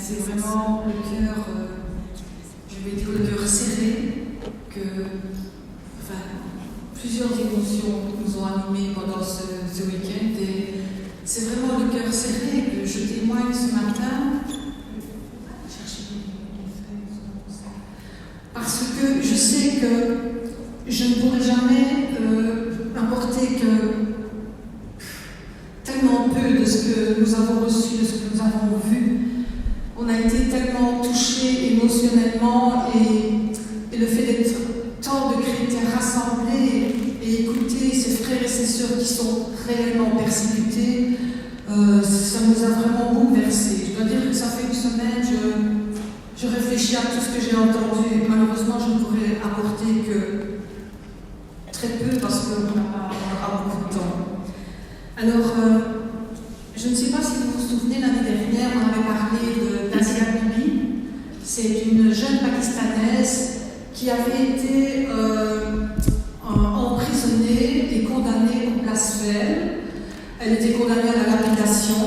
c'est vraiment le cœur, je vais dire le cœur serré, que plusieurs émotions nous ont animés pendant ce week-end. Et c'est vraiment le cœur serré que je témoigne ce matin. Parce que je sais que je ne pourrai jamais apporter que tellement peu de ce que nous avons reçu, de ce que nous avons vu. On a été tellement touchés émotionnellement et le fait d'être tant de chrétiens rassemblés et écouter ces frères et ces sœurs qui sont réellement persécutés, ça nous a vraiment bouleversés. Je dois dire que ça fait une semaine, je réfléchis à tout ce que j'ai entendu. Malheureusement, je ne pourrais apporter que très peu parce qu'on n'a pas beaucoup de temps. Alors, je ne sais pas si vous vous souvenez, l'année dernière, on avait parlé d'Asia Bibi. C'est une jeune Pakistanaise qui avait été emprisonnée et condamnée au blasphème. Elle était condamnée à la lapidation.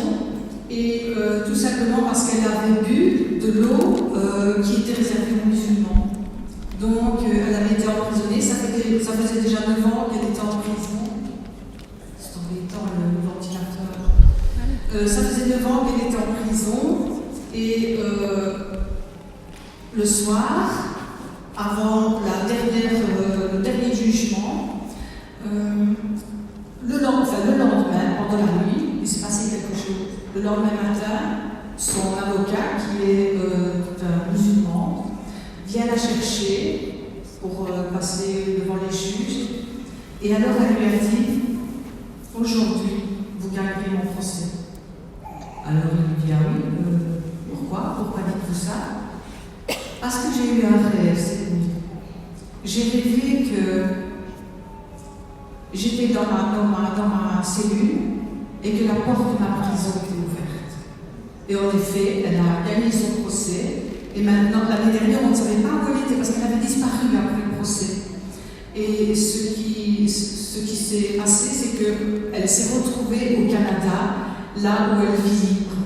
Et tout simplement parce qu'elle avait bu de l'eau qui était réservée aux musulmans. Donc elle avait été emprisonnée, ça faisait déjà 9 ans qu'elle était en prison. C'est en mettant le ventilateur. Ça faisait 9 ans qu'elle était en prison et le soir, avant le dernier jugement, le lendemain, pendant la nuit, il s'est passé quelque chose. Le lendemain matin, son avocat, qui est un musulman, vient la chercher pour passer devant les juges. Et alors elle lui a dit « Aujourd'hui, vous gagnerez mon procès. » Alors il lui dit « Ah oui, pourquoi dites-vous ça ?» Parce que j'ai eu un rêve cette nuit. J'ai rêvé que j'étais dans ma cellule et que la porte de ma prison était ouverte. Et en effet, elle a gagné son procès. Et maintenant, l'année dernière, on ne savait pas où elle était parce qu'elle avait disparu après le procès. Et ce qui s'est passé, c'est qu'elle s'est retrouvée au Canada, là où elle vit libre.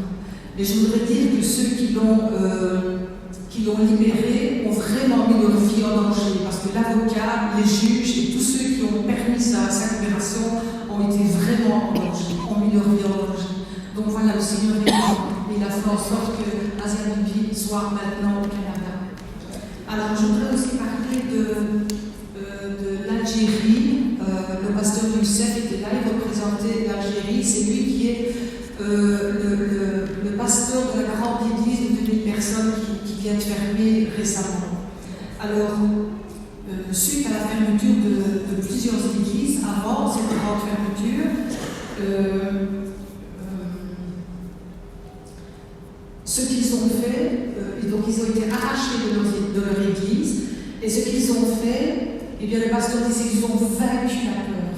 Mais je voudrais dire que ceux qui l'ont libérée ont vraiment mis leur vie en danger parce que l'avocat, les juges et tous ceux qui ont permis sa libération ont été vraiment en danger, ont mis leur vie en danger. Donc voilà, le Seigneur est là. Il a fait en sorte que Asia Bibi soit maintenant au Canada. Alors je voudrais aussi parler de l'Algérie. Le pasteur Youssef était là, il représentait l'Algérie. C'est lui qui est le pasteur de la grande église de 2000 personnes qui vient de fermer récemment. Alors, suite à la fermeture de plusieurs églises, avant cette grande fermeture, ce qu'ils ont fait, donc ils ont été arrachés de leur église, et ce qu'ils ont fait, eh bien le pasteur disait qu'ils ont vaincu la peur.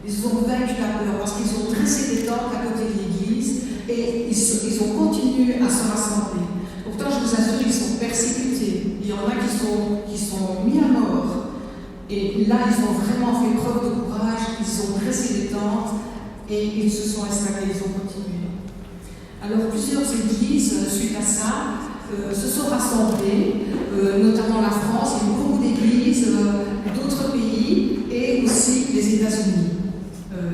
Ils ont vaincu la peur parce qu'ils ont dressé des tentes à côté de l'église et ils ont continué à se rassembler. Pourtant, je vous assure, ils sont persécutés. Il y en a qui sont mis à mort. Et là, ils ont vraiment fait preuve de courage, ils ont dressé des tentes et ils se sont installés, ils ont continué. Alors, plusieurs églises, suite à ça, se sont rassemblées, notamment la France, il y a beaucoup d'églises, d'autres pays et aussi les États-Unis.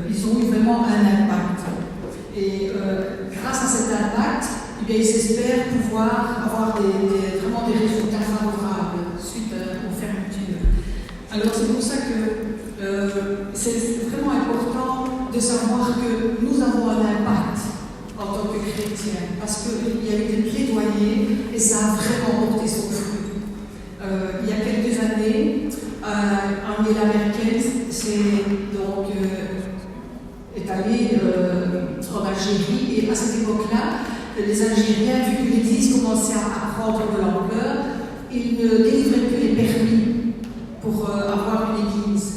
Ils ont eu vraiment un impact. Et grâce à cet impact, eh bien, ils espèrent pouvoir avoir vraiment des résultats favorables suite aux fermetures. Alors c'est pour ça que c'est vraiment important de savoir que nous avons un impact en tant que chrétiens, parce qu'il y a eu des plaidoyers et ça a vraiment porté son fruit. Il y a quelques années, Angela Merkel est allée en Algérie, et à cette époque-là, les Algériens, vu que l'Église commençait à prendre de l'ampleur, ils ne délivraient plus les permis pour avoir une église.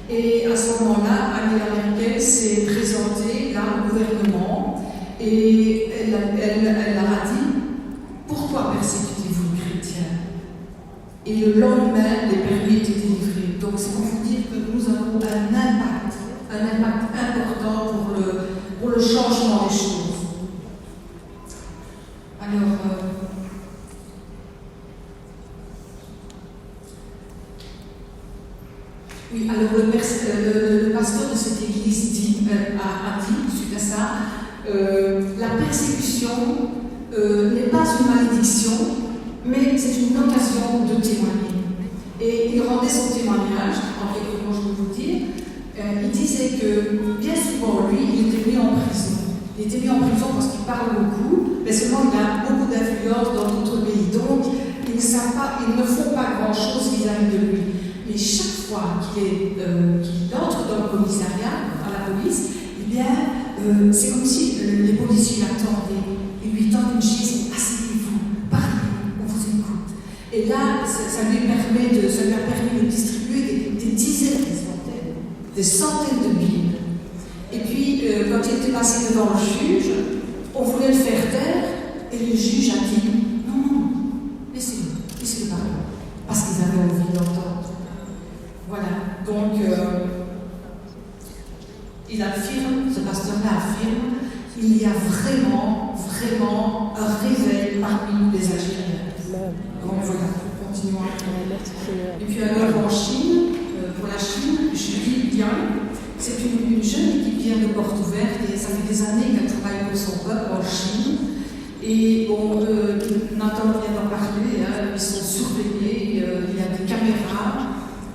Et à ce moment-là, Angela Merkel s'est présentée là au gouvernement et elle leur a dit « Pourquoi persécutez-vous les chrétiens ?» Et le lendemain, les permis étaient délivrés. Donc c'est pour vous dire que nous avons un impact important pour le changement des choses. Alors, Alors le pasteur de cette église a dit, suite à ça, la persécution n'est pas une malédiction, mais c'est une occasion de témoigner. Et il rendait son témoignage, en quelques mots je peux vous dire, il disait que bien souvent, lui, il était mis en prison. Il était mis en prison parce qu'il parle beaucoup, mais seulement il a beaucoup d'influence dans d'autres pays. Donc, ils ne font pas grand-chose vis-à-vis de lui. Mais chaque fois qu'il entre dans le commissariat, à la police, eh bien, c'est comme si les policiers l'attendaient. Ils lui tendent une chaise, asseyez-vous, parlez, on vous écoute. Et là, ça lui a permis de distribuer des dizaines, des centaines de Bibles. Et puis, quand il était passé devant le juge, on voulait le faire taire, et le juge a dit non, laissez-le parler, parce qu'ils avaient envie d'entendre. Voilà, donc il affirme, ce pasteur-là affirme, il y a vraiment un réveil parmi les Algériens. Donc voilà, continuons. Et puis alors en Chine, pour la Chine, Julie Dian, c'est une jeune qui vient de Porte Ouverte et ça fait des années qu'elle travaille pour son peuple en Chine. Et bon, Nathan vient d'en parler, hein, ils sont surveillés, il y a des caméras.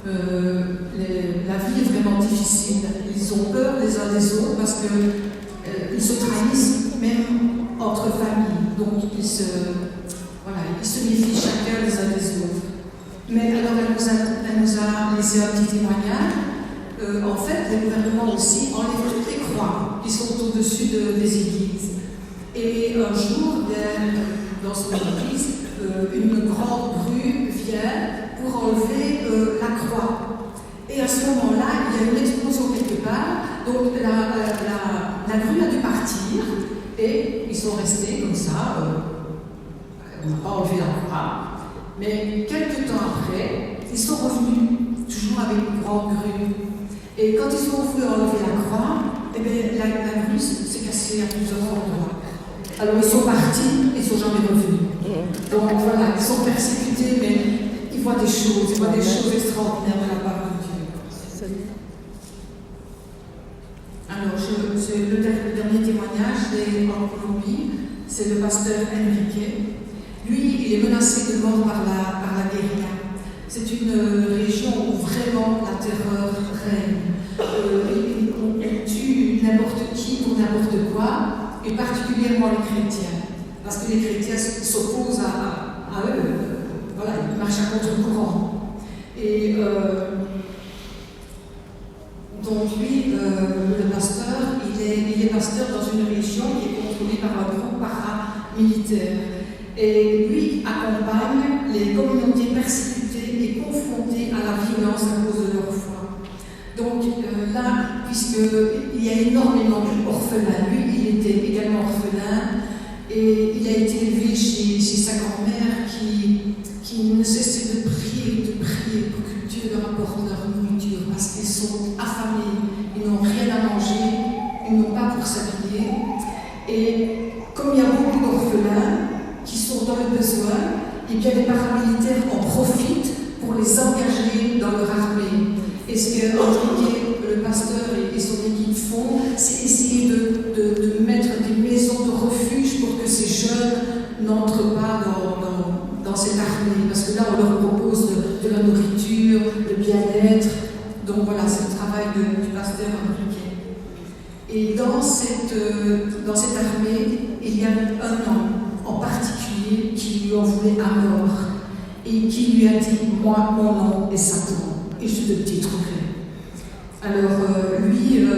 La vie est vraiment difficile. Ils ont peur les uns des autres parce qu'ils se trahissent même entre familles. Donc ils se méfient chacun les uns des autres. Mais alors elle nous a laissé un petit témoignage. En fait, les gouvernements aussi enlèvent toutes les croix qui sont au-dessus des églises. Et un jour, dans son église, une grande grue vient pour enlever la croix. Et à ce moment-là, il y a une explosion quelque part, donc la grue a dû partir, et ils sont restés comme ça, on n'a pas enlevé la croix, mais quelques temps après, ils sont revenus, toujours avec une grande grue. Et quand ils ont voulu enlever la croix, eh bien, la grue s'est cassée à plusieurs endroits. Alors ils sont partis, ils ne sont jamais revenus. Donc voilà, ils sont persécutés, mais ils voient des choses extraordinaires de la part de Dieu. Alors, le dernier témoignage en Colombie, c'est le pasteur Enrique. Lui, il est menacé de mort par la guérilla. C'est une région où vraiment la terreur règne. On tue n'importe qui pour n'importe quoi, et particulièrement les chrétiens. Parce que les chrétiens s'opposent à eux. Voilà, ils marchent à contre-courant. Et donc lui, le pasteur, il est pasteur dans une région qui est contrôlée par un groupe paramilitaire. Et lui accompagne les communautés persécutées et confrontées à la violence à cause de leur foi. Donc là, puisqu'il y a énormément d'orphelins, lui, il était également orphelin, et il a été élevé chez sa grand-mère qui ne cessait de prier pour que Dieu leur apporte leur nourriture, parce qu'ils sont affamés, ils n'ont rien à manger, ils n'ont pas pour s'habiller. Et comme il y a beaucoup d'orphelins qui sont dans le besoin, et bien les paramilitaires en profitent pour les engager dans leur armée. Et ce que le pasteur et son équipe font, c'est essayer de mettre des maisons de refuge pour que ces jeunes n'entrent pas dans cette armée. Parce que là, on leur propose de la nourriture, le bien-être. Donc voilà, c'est le travail du pasteur américain. Et dans cette armée, il y avait un homme en particulier qui lui en voulait à mort et qui lui a dit « Moi, mon nom est Satan et je te détruirai ». Alors lui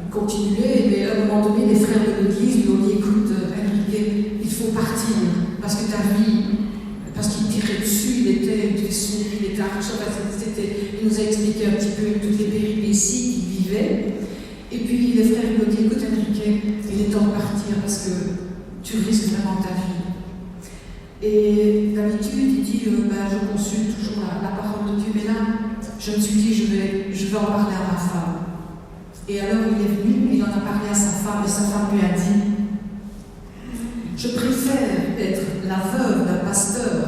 continuait, mais à un moment donné, les frères de l'église lui ont dit « Écoute, Enrique, il faut partir parce que ta vie, parce qu'il tirait dessus, il était soumis, il était arraché, il nous a expliqué un petit peu toutes les péripéties qu'il vivait. Et puis les frères lui ont dit « Écoute, Enrique, il est temps de partir parce que tu risques vraiment ta vie. » Et d'habitude, il dit je consulte toujours la parole de Dieu, mais là, je me suis dit je vais en parler à ma femme. Et alors il est venu, il en a parlé à sa femme, et sa femme lui a dit « Je préfère être la veuve d'un pasteur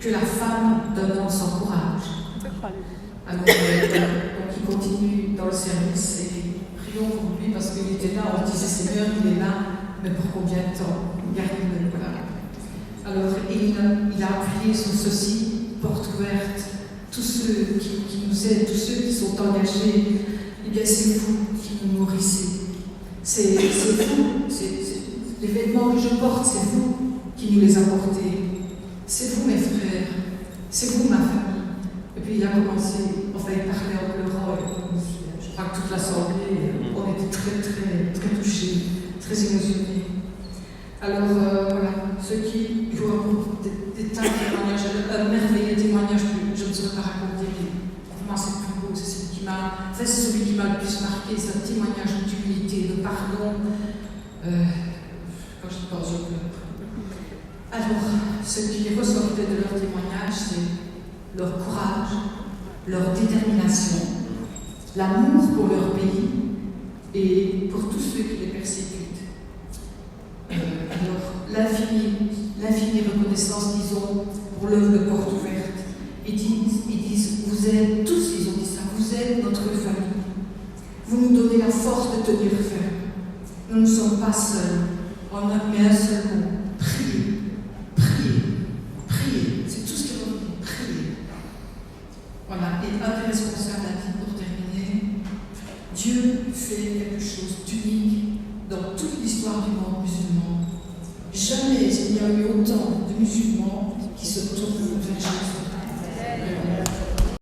que la femme d'un homme sans courage. » Alors, donc il continue dans le service et prions pour lui parce qu'il était là, on disait Seigneur, il est là, mais pour combien de temps? Garde-le, voilà. Alors, il a appuyé sur ceci, porte ouverte, tous ceux qui nous aident, tous ceux qui sont engagés, eh bien c'est vous qui nous nourrissez. C'est vous, les vêtements que je porte, c'est vous qui nous les apportez. C'est vous mes frères, c'est vous ma famille. Et puis il a commencé, enfin il parlait en pleurant, je crois que toute l'assemblée, on était très touchés, très émotionnés. Alors voilà, ceux qui jouent des tas de témoignages, un merveilleux témoignage que je ne saurais pas raconter, mais vraiment c'est le plus beau, c'est celui qui m'a le plus marqué, c'est un témoignage d'humilité, de pardon. Quand je pense, je pleure. Alors, ce qui ressortait de leur témoignage, c'est leur courage, leur détermination, l'amour pour leur pays et pour tous ceux qui les persécutent. Alors, l'infinie reconnaissance, disons, pour l'œuvre de porte ouverte. Ils disent, vous êtes tous, ils ont dit ça, vous êtes notre famille. Vous nous donnez la force de tenir ferme. Nous ne sommes pas seuls. On a mis un seul mot, prier. Prier. Prier. C'est tout ce qu'ils ont dit, prier. Voilà, et un des responsables a dit, pour terminer, Dieu fait quelque chose d'unique dans toute l'histoire du monde musulman. Jamais il n'y a eu autant de musulmans qui se tournent vers Jésus.